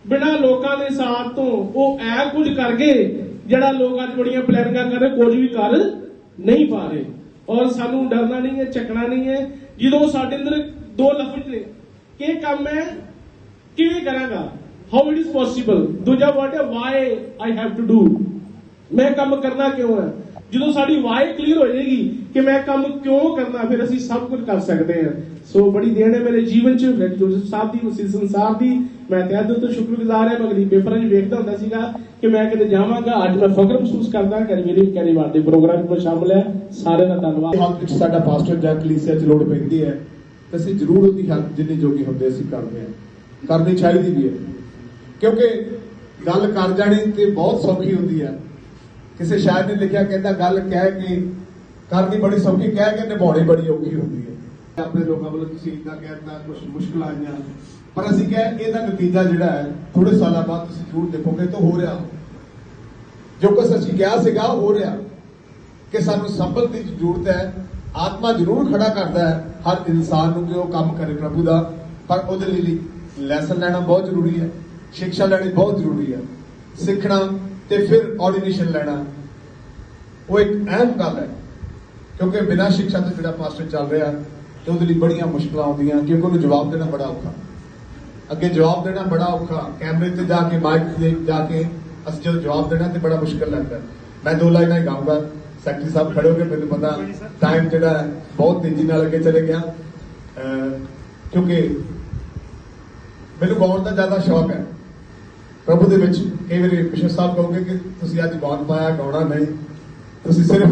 ਬਿਨਾਂ ਲੋਕਾਂ ਦੇ ਸਾਥ ਤੋਂ ਉਹ ਐ ਕੁਝ ਕਰ ਗਏ ਜਿਹੜਾ ਲੋਕ ਅੱਜ ਬੜੀਆਂ ਪਲੈਨਿੰਗਾਂ ਕਰ ਰਹੇ, ਕੁਝ ਵੀ ਕਰ ਨਹੀਂ ਪਾ ਰਹੇ। ਔਰ ਸਾਨੂੰ ਡਰਨਾ ਨਹੀਂ ਹੈ, ਝਕਣਾ ਨਹੀਂ ਹੈ। ਜਦੋਂ ਸਾਡੇ ਅੰਦਰ 2 ਲਫ਼ਜ਼ ਨੇ ਕਿ ਇਹ ਕੰਮ ਹੈ, ਕਿਵੇਂ ਕਰਾਂਗਾ, ਹਾਊ ਇਟ ਇਜ਼ ਪੋਸੀਬਲ। ਦੂਜਾ ਵਰਡ ਹੈ why I have to do, ਮੈਂ ਕੰਮ ਕਰਨਾ ਕਿਉਂ ਹੈ। ਜਦੋਂ ਸਾਡੀ ਵਾਈ ਕਲੀਅਰ ਹੋ ਜਾਏਗੀ ਕਿ ਮੈਂ ਕੰਮ ਕਿਉਂ ਕਰਨਾ, ਫਿਰ ਅਸੀਂ ਸਭ ਕੁਝ ਕਰ ਸਕਦੇ ਹਾਂ। ਸੋ ਬੜੀ ਦੇਣ ਹੈ ਮੇਰੇ ਜੀਵਨ ਚ ਫਰੈਡੀ ਜੋਸਫ ਸਾਹਿਬ ਦੀ, ਮਸੀਹ ਸੰਸਾਰ ਦੀ। ਮੈਂ ਤਹਿ ਦਿਲ ਤੋਂ ਸ਼ੁਕਰਗੁਜ਼ਾਰ ਹਾਂ। ਮੈਂ ਕਦੀ ਪੇਪਰਾਂ 'ਚ ਵੇਖਦਾ ਹੁੰਦਾ ਸੀਗਾ ਕਿ ਮੈਂ ਕਿਤੇ ਜਾਵਾਂਗਾ। ਅੱਜ ਮੈਂ ਫਖਰ ਮਹਿਸੂਸ ਕਰਦਾ ਕਿ ਵਿਲੀਅਮ ਕੈਰੀਵਾਲ ਦੇ ਪ੍ਰੋਗਰਾਮ ਵਿੱਚ ਸ਼ਾਮਲ ਹੈ। ਸਾਰਿਆਂ ਦਾ ਧੰਨਵਾਦ। ਹਾਲ ਵਿੱਚ ਸਾਡਾ ਪਾਸਟਰ ਜਾਂ ਕਲੀਸਿਆ 'ਚ ਲੋੜ ਪੈਂਦੀ ਹੈ ਤਾਂ ਅਸੀਂ ਜ਼ਰੂਰ ਉਹਦੀ ਹੈਲਪ ਜਿੰਨੀ ਜੋਗੀ ਹੁੰਦੇ ਅਸੀਂ ਕਰਦੇ ਹਾਂ, ਕਰਨੀ ਚਾਹੀਦੀ ਵੀ ਹੈ। ਕਿਉਂਕਿ ਗੱਲ ਕਰ ਜਾਣੀ ਤੇ ਬਹੁਤ ਸੌਖੀ ਹੁੰਦੀ ਹੈ। ਕਿਸੇ ਸ਼ਾਇਰ ਨੇ ਲਿਖਿਆ, ਕਹਿੰਦਾ ਗੱਲ ਕਹਿ ਕੇ ਕਰਨੀ ਬੜੀ ਸੌਖੀ, ਕਹਿ ਕੇ ਨਿਭਾਉਣੀ ਬੜੀ ਔਖੀ ਹੁੰਦੀ ਹੈ। ਆਪਣੇ ਲੋਕਾਂ ਵੱਲੋਂ ਤੁਸੀਂ ਇਦਾਂ ਕਹਿਤਾ, ਕੁਝ ਮੁਸ਼ਕਲਾਂ ਆਈਆਂ, ਪਰ ਅਸੀਂ ਕਿਹਾ ਇਹਦਾ ਨਤੀਜਾ ਜਿਹੜਾ ਹੈ ਥੋੜੇ ਸਾਲਾਂ ਬਾਅਦ ਤੁਸੀਂ ਜ਼ਰੂਰ ਦੇਖੋਗੇ ਤਾਂ ਹੋ ਰਿਹਾ, ਜੋ ਕੁਝ ਅਸੀਂ ਕਿਹਾ ਸੀਗਾ ਹੋ ਰਿਹਾ। ਕਿ ਸਾਨੂੰ ਸੰਭਲ ਦੀ ਜ਼ਰੂਰਤ ਹੈ। ਆਤਮਾ ਜ਼ਰੂਰ ਖੜਾ ਕਰਦਾ ਹੈ ਹਰ ਇਨਸਾਨ ਨੂੰ ਕਿ ਉਹ ਕੰਮ ਕਰੇ ਪ੍ਰਭੂ ਦਾ, ਪਰ ਉਹਦੇ ਲਈ ਲੈਸਨ ਲੈਣਾ ਬਹੁਤ ਜ਼ਰੂਰੀ ਹੈ, ਸਿੱਖਿਆ ਲੈਣੀ ਬਹੁਤ ਜ਼ਰੂਰੀ ਹੈ। ਸਿੱਖਣਾ ਤੇ ਫਿਰ ਆਰਡੀਨੇਸ਼ਨ ਲੈਣਾ ਉਹ ਇੱਕ ਅਹਿਮ ਗੱਲ ਹੈ, ਕਿਉਂਕਿ ਬਿਨਾਂ ਸਿੱਖਿਆ ਤੋਂ ਜਿਹੜਾ ਪਾਸਟਰ ਚੱਲ ਰਿਹਾ ਤੇ ਉਹਦੇ ਲਈ ਬੜੀਆਂ ਮੁਸ਼ਕਲਾਂ ਆਉਂਦੀਆਂ, ਕਿਉਂਕਿ ਉਹਨੂੰ ਜਵਾਬ ਦੇਣਾ ਬੜਾ ਔਖਾ। ਅੱਗੇ ਜਵਾਬ ਦੇਣਾ ਬੜਾ ਔਖਾ, ਕੈਮਰੇ ਤੇ ਜਾ ਕੇ ਮਾਈਕ ਤੇ ਜਾ ਕੇ ਅਸੀਂ ਜਦੋਂ ਜਵਾਬ ਦੇਣਾ ਤੇ ਬੜਾ ਮੁਸ਼ਕਲ ਲੱਗਦਾ। ਮੈਂ 2 ਲਾਈਨਾਂ ਹੀ ਗਾਉਂਗਾ, ਸੈਕਟਰੀ ਸਾਹਿਬ ਖੜੇ ਹੋ ਕੇ, ਮੈਨੂੰ ਪਤਾ ਟਾਈਮ ਜਿਹੜਾ ਹੈ ਬਹੁਤ ਤੇਜ਼ੀ ਨਾਲ ਅੱਗੇ ਚਲੇ ਗਿਆ, ਕਿਉਂਕਿ ਮੈਨੂੰ ਗਾਉਣ ਦਾ ਜ਼ਿਆਦਾ ਸ਼ੌਕ ਹੈ ਪ੍ਰਭੂ ਦੇ ਵਿੱਚ। ਕਈ ਵਾਰੀ ਬਿਸ਼ਪ ਸਾਹਿਬ ਕਹੋਗੇ ਕਿ ਤੁਸੀਂ ਅੱਜ ਗਾਉਣ ਪਾਇਆ, ਗਾਉਣਾ ਨਹੀਂ, ਤੁਸੀਂ ਸਿਰਫ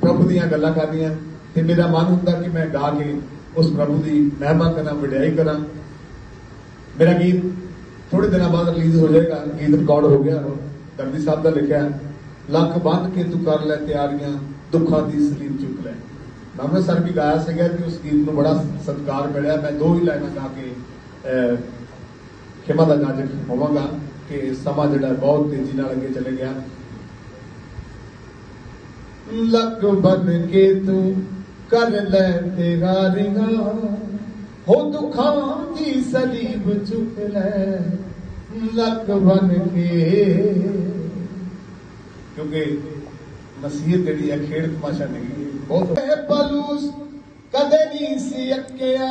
ਪ੍ਰਭੂ ਦੀਆਂ ਗੱਲਾਂ ਕਰਨੀਆਂ, ਤੇ ਮੇਰਾ ਮਨ ਹੁੰਦਾ ਕਿ ਮੈਂ ਗਾ ਕੇ ਉਸ ਪ੍ਰਭੂ ਦੀ ਮਹਿਮਾ ਕਰਾਂ, ਵਡਿਆਈ ਕਰਾਂ। ਮੇਰਾ ਗੀਤ ਥੋੜੇ ਦਿਨਾਂ ਬਾਅਦ ਰਿਲੀਜ਼ ਹੋ ਜਾਏਗਾ, ਗੀਤ ਰਿਕਾਰਡ ਹੋ ਗਿਆ, ਦਰਦੀ ਸਾਹਿਬ ਦਾ ਲਿਖਿਆ, ਲੱਕ ਬੰਨ ਕੇ ਤੂੰ ਕਰ ਲੈ ਤਿਆਰੀਆਂ, ਦੁੱਖਾਂ ਦੀ ਸਲੀਬ ਚੁੱਕ ਲੈ। ਮੈਂ ਸਰ ਵੀ ਗਾਇਆ ਸੀਗਾ ਕਿ ਉਸ ਗੀਤ ਨੂੰ ਬੜਾ ਸਤਿਕਾਰ ਮਿਲਿਆ। ਮੈਂ 2 ਹੀ ਲਾਈਨਾਂ ਗਾ ਕੇ ਖਿਮਾ ਦਾ ਜਾਜਕ ਹੋਵਾਂਗਾ ਕਿ ਸਮਾਂ ਜਿਹੜਾ ਬਹੁਤ ਤੇਜ਼ੀ ਨਾਲ ਅੱਗੇ ਚਲੇ ਗਿਆ। ਲੱਕ ਬੰਨ ਕੇ ਤੂੰ ਕਰ ਲੈ ਤਿਆਰੀਆਂ, ਹੋ ਦੁੱਖਾਂ ਦੀ ਸਲੀਬ ਚੁੱਕ ਲੈ, ਲੱਕ ਬੰਨ ਕੇ, ਕਿਉਂਕਿ ਮਸੀਹ ਜਿਹੜੀ ਹੈ ਖੇਡ ਤਮਾਸ਼ਾ ਨਹੀਂ, ਬਹੁਤ ਪਲੂਸ ਕਦੇ ਨਹੀਂ ਸੀ ਅੱਕਿਆ,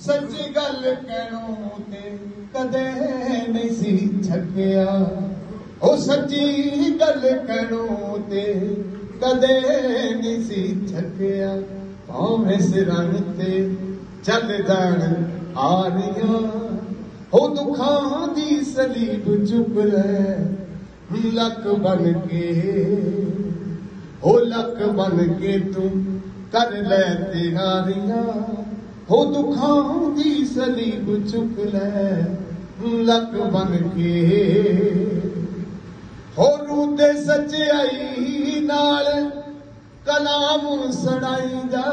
ਸੱਚੀ ਗੱਲ ਕਹਿਣੋਂ ਤੇ ਕਦੇ ਨਹੀਂ ਸੀ ਛੱਕਿਆ, ਉਹ ਸੱਚੀ ਗੱਲ ਕਹਿਣੋਂ ਤੇ ਕਦੇ ਨਹੀਂ ਸੀ ਛੱਕਿਆ, ਭਾਵੇਂ ਸਿਰਾਂ ਤੇ ਚੱਲ ਜਾਣ ਆਰੀਆਂ, ਹੋ ਦੁੱਖਾਂ ਦੀ ਸਲੀਬ ਚੁੱਕ ਲੈ, ਲੱਕ ਬਨ ਕੇ, ਹੋ ਲੱਕ ਬਨ ਕੇ ਤੂੰ ਕਰ ਲੈ ਤਿਆਰੀਆਂ, ਹੋ ਦੁੱਖਾਂ ਦੀ ਸਲੀਬ ਚੁੱਕ ਲੈ, ਲੱਕ ਬਨ ਕੇ, ਹੋ ਰੂਹ ਤੇ ਸੱਚਾਈ ਨਾਲ ਕਲਾਮ ਸੁਣਾਈਦਾ,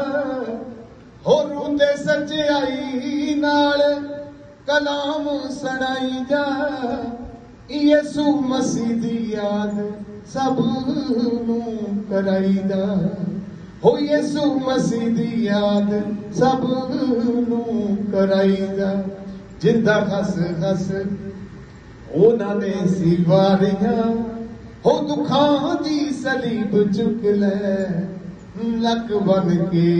ਹੋ ਰੂਹ ਤੇ ਸੱਚਾਈ ਨਾਲ ਕਲਾਮ ਸੁਣਾਈਦਾ, ਯਿਸੂ ਮਸੀਹ ਦੀ ਯਾਦ ਸਭ ਨੂੰ ਕਰਾਈਦਾ, ਹੋ ਯਿਸੂ ਮਸੀਹ ਦੀ ਯਾਦ ਸਭ ਨੂੰ ਕਰਾਈਦਾ, ਜਿੰਦਾ ਹੱਸ ਹੱਸ ਉਹਨਾਂ ਨੇ ਸੀ ਵਾਰੀਆਂ, ਹੋ ਦੁੱਖਾਂ ਦੀ ਸਲੀਬ ਚੁੱਕ ਲੈ, ਲੱਕ ਬਨ ਕੇ,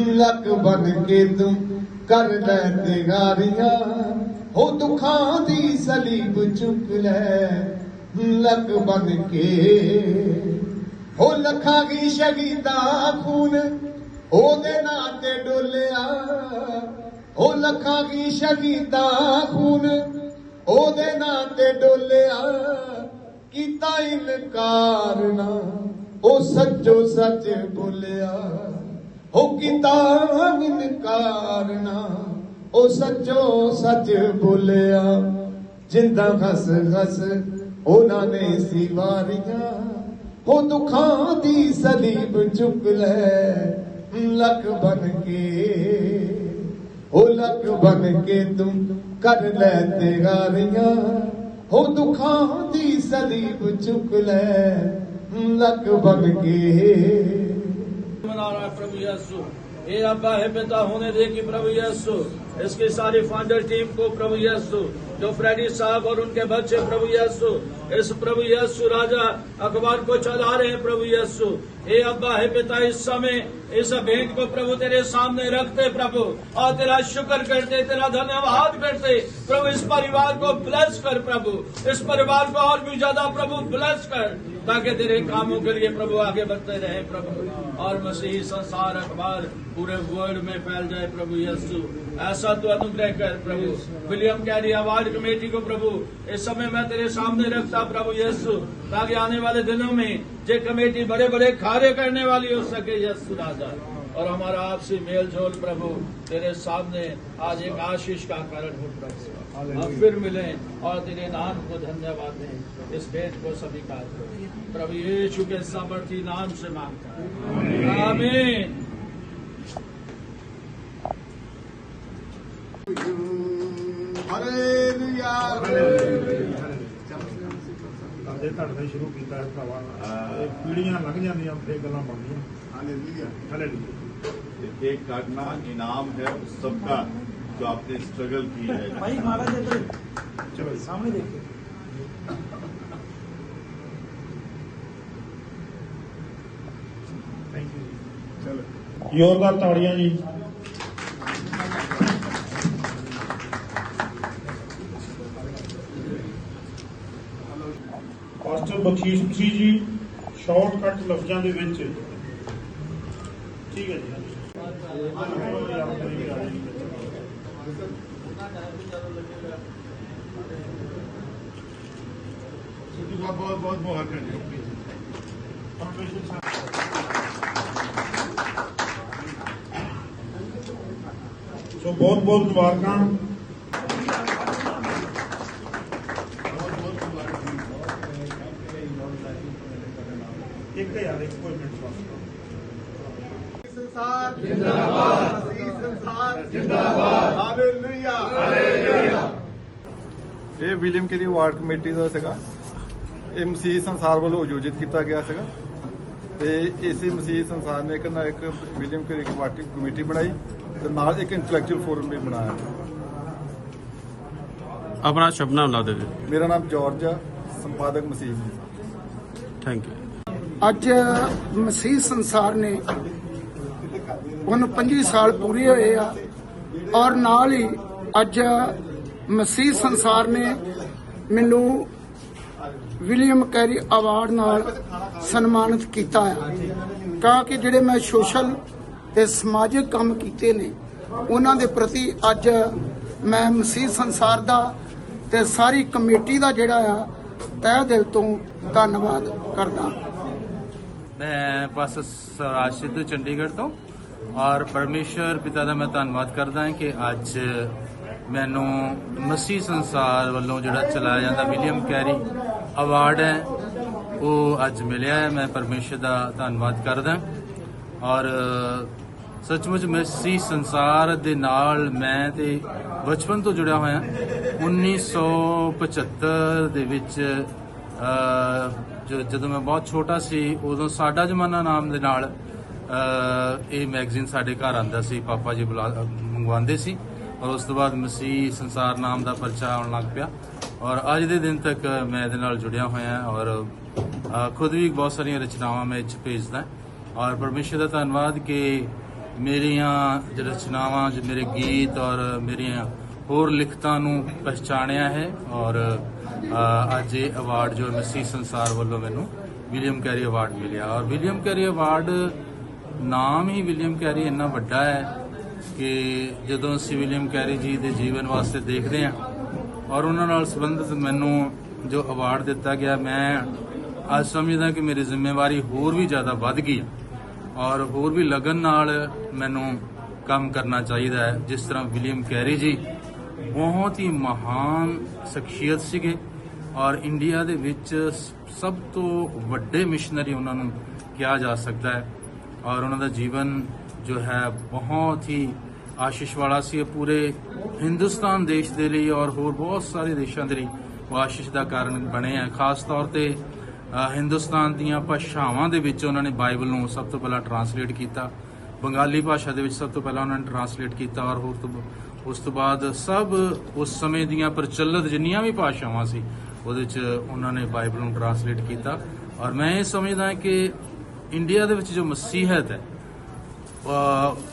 ਲੱਕ ਬਨ ਕੇ ਤੂੰ ਕਰ ਲੈ ਤਿਆਰੀਆਂ, ਹੋ ਦੁੱਖਾਂ ਦੀ ਸਲੀਬ ਚੁੱਕ ਲੈ, ਲੱਕ ਬਨ ਕੇ, ਹੋ ਲੱਖਾਂ ਦੀ ਸ਼ਹੀਦਾਂ ਖੂਨ ਉਹਦੇ ਨਾਂ ਤੇ ਡੋਲਿਆ, ਹੋ ਲੱਖਾਂ ਦੀ ਸ਼ਹੀਦਾਂ ਖੂਨ ਉਹਦੇ ਨਾਂ ਤੇ ਡੋਲਿਆ, ਕੀਤਾ ਇਨਕਾਰ ਨਾ ਉਹ ਸੱਚੋ ਸੱਚ ਬੋਲਿਆ, ਹੋ ਕੀਤਾ ਇਨਕਾਰ ਨਾ ਉਹ ਸੱਚੋ ਸੱਚ ਬੋਲਿਆ, ਜਿੰਦਾ ਹੱਸ ਹੱਸ ਉਹਨਾਂ ਨੇ ਸੀ ਵਾਰੀਆਂ, ਹੋ ਦੁੱਖਾਂ ਦੀ ਸਲੀਬ ਚੁੱਕ ਲੈ, ਲੱਕ ਬਨ ਕੇ, ਹੋ ਲੱਕ ਬਨ ਕੇ ਤੂੰ ਕਰ ਲੈ ਤਿਆਰੀਆਂ, ਹੋ ਦੁੱਖਾਂ ਦੀ ਸਲੀਬ ਚੁੱਕ ਲੈ, ਲੱਕ बन के मना रहा है प्रभु यीशु। ये अब्बा है पिता होने दे कि प्रभु यीशु इसकी सारी फाउंडर टीम को प्रभु यीशु, जो फ्रेडी साहब और उनके बच्चे प्रभु यीशु, इस प्रभु यीशु राजा अखबार को चला रहे हैं प्रभु यीशु। हे अब्बा है पिता, इस समय इस भेंट को प्रभु तेरे सामने रखते प्रभु, और तेरा शुक्र करते, तेरा धन्यवाद करते प्रभु। इस परिवार को ब्लेस कर प्रभु, इस परिवार को और भी ज्यादा प्रभु ब्लेस कर, ताकि तेरे कामों के लिए प्रभु आगे बढ़ते रहे प्रभु, और मसीही संसार अखबार पूरे वर्ल्ड में फैल जाए प्रभु यीशु। ऐसा तो अनुग्रह कर प्रभु। विलियम कैरी अवार्ड कमेटी को प्रभु इस समय मैं तेरे सामने रखता प्रभु यीशु, ताकि आने वाले दिनों में ये कमेटी बड़े बड़े कार्य करने वाली हो सके यीशु राजा। और हमारा आपसी मेल जोल प्रभु तेरे सामने आज एक आशीष का कारण हो प्रभु। अब फिर मिलें और तेरे नाम को धन्यवाद दें, इस भेंट को स्वीकार करो प्रभु यीशु के सामर्थी नाम से मांगता है, आमीन। हालेलुया ਜੇ ਧੜਨਾ ਸ਼ੁਰੂ ਕੀਤਾ ਹੈ ਭਰਾਵਾ, ਪੀੜੀਆਂ ਲੰਘ ਜਾਂਦੀਆਂ ਫੇਰ ਗੱਲਾਂ ਬਣਦੀਆਂ। Hallelujah hallelujah. एक काटना इनाम है उस सबका जो आपने स्ट्रगल की है। भाई महाराज इधर चलो सामने देखिए। Thank you. चलो जोरदार ताड़ियां जी। ਪਾਸਟਰ ਬਖਸ਼ੀਸ਼ ਮਸੀਹ ਜੀ ਸ਼ਾਰਟਕਟ ਲਫ਼ਜ਼ਾਂ ਦੇ ਵਿੱਚ ਠੀਕ ਹੈ ਜੀ बहुत बहुत मुबारक जी ਸੋ ਬਹੁਤ ਬਹੁਤ ਮੁਬਾਰਕਾਂ ਇੱਕ ਯਾਰ ਇੱਕ ਕੋਈ ਮਿੰਟ ਬਾਅਦ ਸੰਸਾਰ ਜਿੰਦਾਬਾਦ ਸੰਸਾਰ ਜਿੰਦਾਬਾਦ ਹਾਲੇਲੂਇਆ ਹਾਲੇਲੂਇਆ। ਇਹ ਵਿਲੀਅਮ ਕੈਰੀ ਅਵਾਰਡ ਕਮੇਟੀ ਦਾ ਸੀਗਾ। ਇਹ ਮਸੀਹ ਸੰਸਾਰ ਵੱਲੋਂ ਆਯੋਜਿਤ ਕੀਤਾ ਗਿਆ ਸੀਗਾ ਤੇ ਇਸੇ ਮਸੀਹ ਸੰਸਾਰ ਨੇ ਇੱਕ ਵਿਲੀਅਮ ਕੈਰੀ ਅਵਾਰਡ ਕਮੇਟੀ ਬਣਾਈ ਤੇ ਨਾਲ ਇੱਕ ਇੰਟੈਲੈਕਚੁਅਲ ਫੋਰਮ ਵੀ ਬਣਾਇਆ। ਆਪਣਾ ਸ਼ੁਭ ਨਾਮ ਲਾ ਦਿਓ। ਮੇਰਾ ਨਾਮ ਜਾਰਜ ਆ, ਸੰਪਾਦਕ ਮਸੀਹ ਜੀ। Thank you. ਅੱਜ ਮਸੀਹ ਸੰਸਾਰ ਨੇ ਉਹਨੂੰ 25 ਸਾਲ ਪੂਰੇ ਹੋਏ ਆ ਔਰ ਨਾਲ ਹੀ ਅੱਜ ਮਸੀਹ ਸੰਸਾਰ ਨੇ ਮੈਨੂੰ ਵਿਲੀਅਮ ਕੈਰੀ ਅਵਾਰਡ ਨਾਲ ਸਨਮਾਨਿਤ ਕੀਤਾ ਹੈ ਕਿਉਂਕਿ ਜਿਹੜੇ ਮੈਂ ਸੋਸ਼ਲ ਤੇ ਸਮਾਜਿਕ ਕੰਮ ਕੀਤੇ ਨੇ ਉਹਨਾਂ ਦੇ ਪ੍ਰਤੀ ਅੱਜ ਮੈਂ ਮਸੀਹ ਸੰਸਾਰ ਦਾ ਤੇ ਸਾਰੀ ਕਮੇਟੀ ਦਾ ਜਿਹੜਾ ਆ ਤਹਿ ਦਿਲ ਤੋਂ ਧੰਨਵਾਦ ਕਰਦਾ। मैं बस स्वराज सिद्धू चंडीगढ़ तो और परमेश्वर पिता का मैं धन्यवाद करदा ਹਾਂ कि ਅੱਜ ਮੈਨੂੰ ਮਸੀਹ ਸੰਸਾਰ ਵੱਲੋਂ ਜਿਹੜਾ ਚਲਾਇਆ ਜਾਂਦਾ ਵਿਲੀਅਮ ਕੈਰੀ ਅਵਾਰਡ ਹੈ ਉਹ ਅੱਜ ਮਿਲਿਆ ਹੈ। ਮੈਂ ਪਰਮੇਸ਼ਰ ਦਾ ਧੰਨਵਾਦ ਕਰਦਾ ਔਰ ਸੱਚਮੁੱਚ ਮਸੀਹ ਸੰਸਾਰ ਦੇ ਨਾਲ ਮੈਂ ਤੇ ਬਚਪਨ ਤੋਂ ਜੁੜਿਆ ਹੋਇਆ। 1975 ਦੇ ਵਿੱਚ ਜਦੋਂ ਮੈਂ ਬਹੁਤ ਛੋਟਾ ਸੀ ਉਦੋਂ ਸਾਡਾ ਜ਼ਮਾਨਾ ਨਾਮ ਦੇ ਨਾਲ ਇਹ ਮੈਗਜ਼ੀਨ ਸਾਡੇ ਘਰ ਆਉਂਦਾ ਸੀ, ਪਾਪਾ ਜੀ ਮੰਗਵਾਉਂਦੇ ਸੀ ਔਰ ਉਸ ਤੋਂ ਬਾਅਦ ਮਸੀਹ ਸੰਸਾਰ ਨਾਮ ਦਾ ਪਰਚਾ ਆਉਣ ਲੱਗ ਪਿਆ ਔਰ ਅੱਜ ਦੇ ਦਿਨ ਤੱਕ ਮੈਂ ਇਹਦੇ ਨਾਲ ਜੁੜਿਆ ਹੋਇਆ ਔਰ ਖੁਦ ਵੀ ਬਹੁਤ ਸਾਰੀਆਂ ਰਚਨਾਵਾਂ ਮੈਂ ਇਹ 'ਚ ਭੇਜਦਾ ਔਰ ਪਰਮੇਸ਼ਰ ਦਾ ਧੰਨਵਾਦ ਕਿ ਮੇਰੀਆਂ ਰਚਨਾਵਾਂ ਮੇਰੇ ਗੀਤ ਔਰ ਮੇਰੀਆਂ ਹੋਰ ਲਿਖਤਾਂ ਨੂੰ ਪਛਾਣਿਆ ਹੈ ਔਰ ਅੱਜ ਇਹ ਅਵਾਰਡ ਜੋ ਮਸੀਹ ਸੰਸਾਰ ਵੱਲੋਂ ਮੈਨੂੰ ਵਿਲੀਅਮ ਕੈਰੀ ਅਵਾਰਡ ਮਿਲਿਆ ਔਰ ਵਿਲੀਅਮ ਕੈਰੀ ਅਵਾਰਡ ਨਾਮ ਹੀ ਵਿਲੀਅਮ ਕੈਰੀ ਇੰਨਾ ਵੱਡਾ ਹੈ ਕਿ ਜਦੋਂ ਅਸੀਂ ਵਿਲੀਅਮ ਕੈਰੀ ਜੀ ਦੇ ਜੀਵਨ ਵਾਸਤੇ ਦੇਖਦੇ ਹਾਂ ਔਰ ਉਹਨਾਂ ਨਾਲ ਸੰਬੰਧਿਤ ਮੈਨੂੰ ਜੋ ਅਵਾਰਡ ਦਿੱਤਾ ਗਿਆ ਮੈਂ ਅੱਜ ਸਮਝਦਾ ਕਿ ਮੇਰੀ ਜ਼ਿੰਮੇਵਾਰੀ ਹੋਰ ਵੀ ਜ਼ਿਆਦਾ ਵੱਧ ਗਈ ਔਰ ਹੋਰ ਵੀ ਲਗਨ ਨਾਲ ਮੈਨੂੰ ਕੰਮ ਕਰਨਾ ਚਾਹੀਦਾ ਹੈ। ਜਿਸ ਤਰ੍ਹਾਂ ਵਿਲੀਅਮ ਕੈਰੀ ਜੀ ਬਹੁਤ ਹੀ ਮਹਾਨ ਸ਼ਖਸੀਅਤ ਸੀਗੇ ਔਰ ਇੰਡੀਆ ਦੇ ਵਿੱਚ ਸਭ ਤੋਂ ਵੱਡੇ ਮਿਸ਼ਨਰੀ ਉਹਨਾਂ ਨੂੰ ਕਿਹਾ ਜਾ ਸਕਦਾ ਹੈ ਔਰ ਉਹਨਾਂ ਦਾ ਜੀਵਨ ਜੋ ਹੈ ਬਹੁਤ ਹੀ ਆਸ਼ੀਸ਼ ਵਾਲਾ ਸੀ। ਪੂਰੇ ਹਿੰਦੁਸਤਾਨ ਦੇਸ਼ ਦੇ ਲਈ ਔਰ ਹੋਰ ਬਹੁਤ ਸਾਰੇ ਦੇਸ਼ਾਂ ਦੇ ਲਈ ਉਹ ਆਸ਼ੀਸ਼ ਦਾ ਕਾਰਨ ਬਣੇ ਆ। ਖਾਸ ਤੌਰ ਤੇ ਹਿੰਦੁਸਤਾਨ ਦੀਆਂ ਭਾਸ਼ਾਵਾਂ ਦੇ ਵਿੱਚ ਉਹਨਾਂ ਨੇ ਬਾਈਬਲ ਨੂੰ ਸਭ ਤੋਂ ਪਹਿਲਾਂ ਟਰਾਂਸਲੇਟ ਕੀਤਾ। ਬੰਗਾਲੀ ਭਾਸ਼ਾ ਦੇ ਵਿੱਚ ਸਭ ਤੋਂ ਪਹਿਲਾਂ ਉਹਨਾਂ ਨੇ ਟਰਾਂਸਲੇਟ ਕੀਤਾ ਔਰ ਉਸ ਤੋਂ ਬਾਅਦ ਸਭ ਉਸ ਸਮੇਂ ਦੀਆਂ ਪ੍ਰਚਲਿਤ ਜਿੰਨੀਆਂ ਵੀ ਭਾਸ਼ਾਵਾਂ ਸੀ ਉਹਦੇ 'ਚ ਉਹਨਾਂ ਨੇ ਬਾਈਬਲ ਨੂੰ ਟਰਾਂਸਲੇਟ ਕੀਤਾ ਔਰ ਮੈਂ ਇਹ ਸਮਝਦਾ ਕਿ ਇੰਡੀਆ ਦੇ ਵਿੱਚ ਜੋ ਮਸੀਹਤ ਹੈ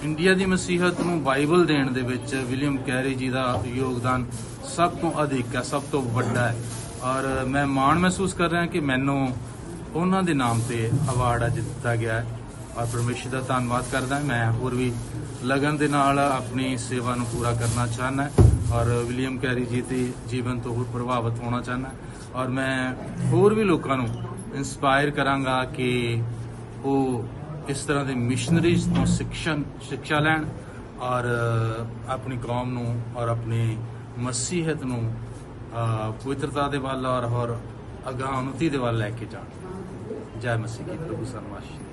ਇੰਡੀਆ ਦੀ ਮਸੀਹਤ ਨੂੰ ਬਾਈਬਲ ਦੇਣ ਦੇ ਵਿੱਚ ਵਿਲੀਅਮ ਕੈਰੀ ਜੀ ਦਾ ਯੋਗਦਾਨ ਸਭ ਤੋਂ ਅਧਿਕ ਹੈ, ਸਭ ਤੋਂ ਵੱਡਾ ਹੈ ਔਰ ਮੈਂ ਮਾਣ ਮਹਿਸੂਸ ਕਰ ਰਿਹਾ ਕਿ ਮੈਨੂੰ ਉਹਨਾਂ ਦੇ ਨਾਮ ਤੇ ਅਵਾਰਡ ਅੱਜ ਦਿੱਤਾ ਗਿਆ ਹੈ ਔਰ ਪਰਮੇਸ਼ਰ ਦਾ ਧੰਨਵਾਦ ਕਰਦਾ। ਮੈਂ ਹੋਰ ਵੀ ਲਗਨ ਦੇ ਨਾਲ ਆਪਣੀ ਸੇਵਾ ਨੂੰ ਪੂਰਾ ਕਰਨਾ ਚਾਹੁੰਦਾ ਔਰ ਵਿਲੀਅਮ ਕੈਰੀ ਜੀ ਦੇ ਜੀਵਨ ਤੋਂ ਹੋਰ ਪ੍ਰਭਾਵਿਤ ਹੋਣਾ ਚਾਹੁੰਦਾ ਔਰ ਮੈਂ ਹੋਰ ਵੀ ਲੋਕਾਂ ਨੂੰ ਇੰਸਪਾਇਰ ਕਰਾਂਗਾ ਕਿ ਉਹ ਇਸ ਤਰ੍ਹਾਂ ਦੇ ਮਿਸ਼ਨਰੀਜ਼ ਤੋਂ ਸਿੱਖਿਆ ਲੈਣ ਔਰ ਆਪਣੀ ਕੌਮ ਨੂੰ ਔਰ ਆਪਣੀ ਮਸੀਹਤ ਨੂੰ ਪਵਿੱਤਰਤਾ ਦੇ ਵੱਲ ਔਰ ਅਗਾਂਹ ਉੱਨਤੀ ਦੇ ਵੱਲ ਲੈ ਕੇ ਜਾਣ। ਜੈ ਮਸੀਹ ਕੀ ਪ੍ਰਭੂ ਸਰਮਾਸ਼।